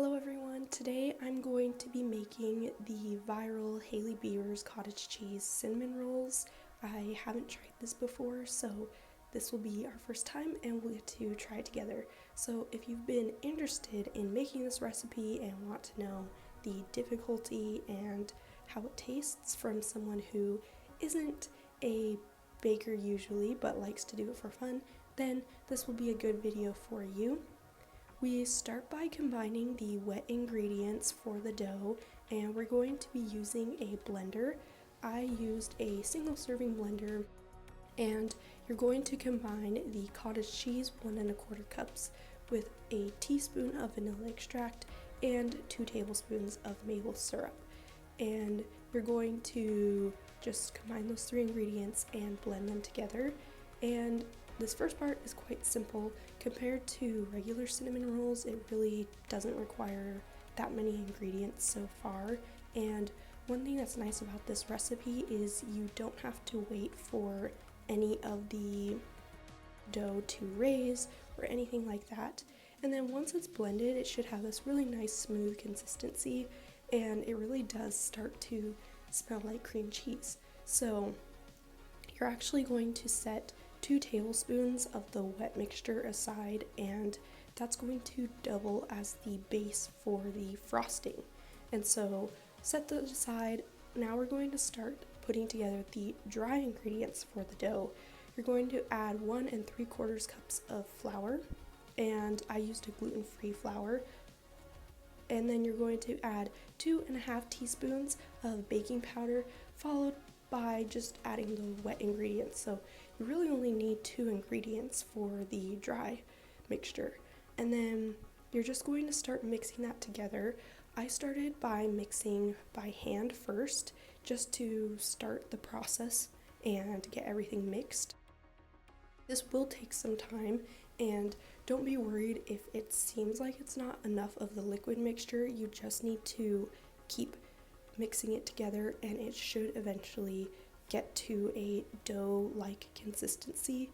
Hello everyone, today I'm going to be making the viral Hailey Bieber's cottage cheese cinnamon rolls. I haven't tried this before, so this will be our first time and we'll get to try it together. So if you've been interested in making this recipe and want to know the difficulty and how it tastes from someone who isn't a baker usually but likes to do it for fun, then this will be a good video for you. We start by combining the wet ingredients for the dough, and we're going to be using a blender. I used a single serving blender, and you're going to combine the cottage cheese 1 1/4 cups with a teaspoon of vanilla extract and 2 tablespoons of maple syrup. And you're going to just combine those 3 ingredients and blend them together. And this first part is quite simple. Compared to regular cinnamon rolls, it really doesn't require that many ingredients so far. And one thing that's nice about this recipe is you don't have to wait for any of the dough to raise or anything like that. And then once it's blended, it should have this really nice smooth consistency, and it really does start to smell like cream cheese. So you're actually going to set 2 tablespoons of the wet mixture aside, and that's going to double as the base for the frosting. And so set those aside. Now we're going to start putting together the dry ingredients for the dough. You're going to add 1 3/4 cups of flour, and I used a gluten-free flour. And then you're going to add 2 1/2 teaspoons of baking powder, followed by just adding the wet ingredients. So you really only need 2 ingredients for the dry mixture. And then you're just going to start mixing that together. I started by mixing by hand first, just to start the process and get everything mixed. This will take some time, and don't be worried if it seems like it's not enough of the liquid mixture. You just need to keep mixing it together and it should eventually get to a dough-like consistency.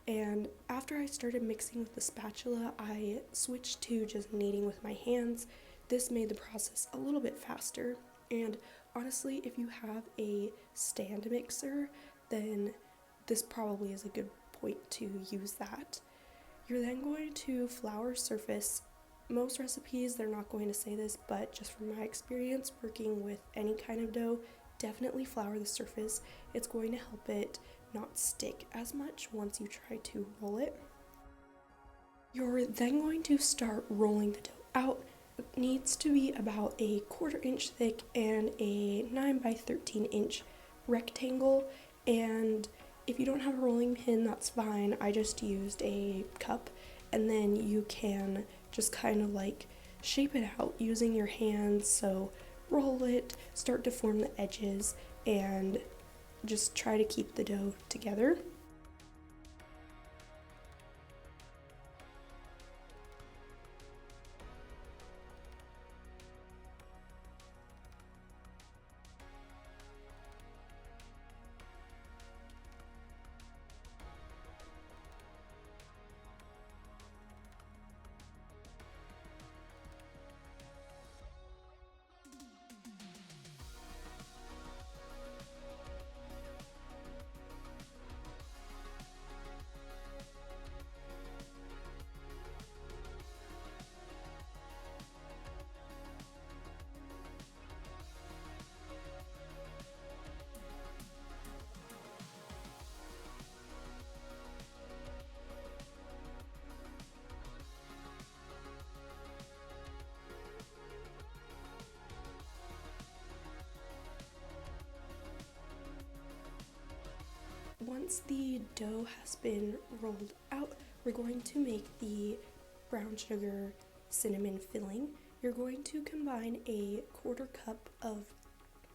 And after I started mixing with the spatula, I switched to just kneading with my hands. This made the process a little bit faster, and honestly, if you have a stand mixer, then this probably is a good point to use that. You're then going to flour surface. Most recipes, they're not going to say this, but just from my experience working with any kind of dough, definitely flour the surface. It's going to help it not stick as much once you try to roll it. You're then going to start rolling the dough out. It needs to be about a 1/4 inch thick and a 9 by 13 inch rectangle. And if you don't have a rolling pin, that's fine. I just used a cup, and then you can just kind of like shape it out using your hands. So roll it, start to form the edges, and just try to keep the dough together. Once the dough has been rolled out, we're going to make the brown sugar cinnamon filling. You're going to combine a 1/4 cup of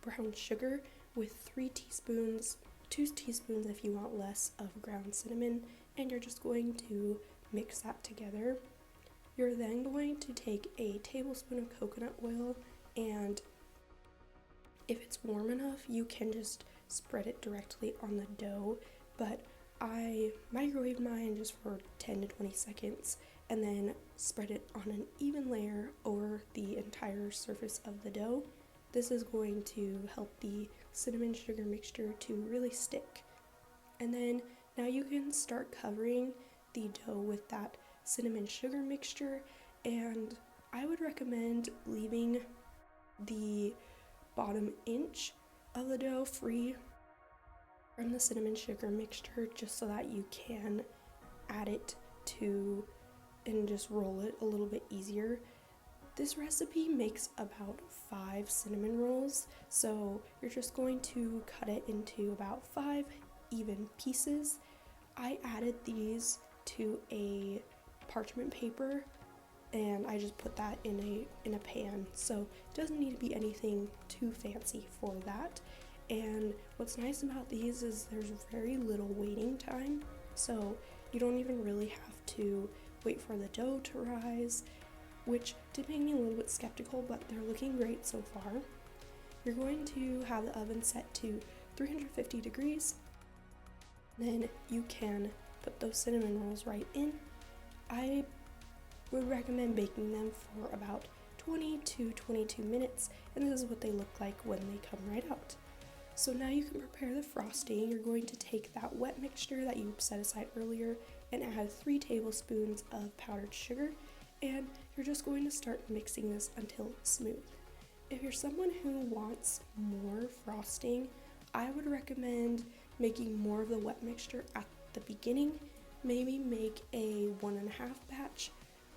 brown sugar with 3 teaspoons, 2 teaspoons if you want less, of ground cinnamon, and you're just going to mix that together. You're then going to take a tablespoon of coconut oil, and if it's warm enough, you can just spread it directly on the dough, but I microwaved mine just for 10 to 20 seconds, and then spread it on an even layer over the entire surface of the dough. This is going to help the cinnamon sugar mixture to really stick. And then now you can start covering the dough with that cinnamon sugar mixture, and I would recommend leaving the bottom inch of the dough free from the cinnamon sugar mixture just so that you can add it to and just roll it a little bit easier. This recipe makes about 5 cinnamon rolls, so you're just going to cut it into about 5 even pieces. I added these to a parchment paper and I just put that in a pan, so it doesn't need to be anything too fancy for that. And what's nice about these is there's very little waiting time, so you don't even really have to wait for the dough to rise, which did make me a little bit skeptical, but they're looking great so far. You're going to have the oven set to 350 degrees. Then you can put those cinnamon rolls right in. I would recommend baking them for about 20 to 22 minutes, and this is what they look like when they come right out. So now you can prepare the frosting. You're going to take that wet mixture that you set aside earlier and add 3 tablespoons of powdered sugar, and you're just going to start mixing this until it's smooth. If you're someone who wants more frosting, I would recommend making more of the wet mixture at the beginning. Maybe make a 1.5 batch.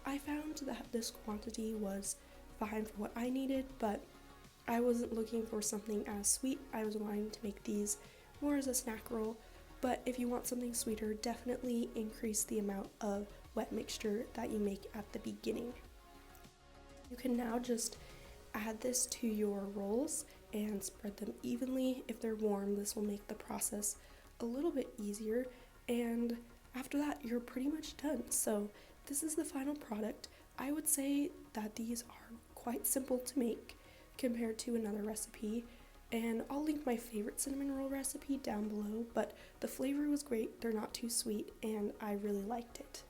I found that this quantity was fine for what I needed, but I wasn't looking for something as sweet. I was wanting to make these more as a snack roll, but if you want something sweeter, definitely increase the amount of wet mixture that you make at the beginning. You can now just add this to your rolls and spread them evenly. If they're warm, this will make the process a little bit easier, and after that you're pretty much done. So this is the final product. I would say that these are quite simple to make compared to another recipe, and I'll link my favorite cinnamon roll recipe down below, but the flavor was great, they're not too sweet, and I really liked it.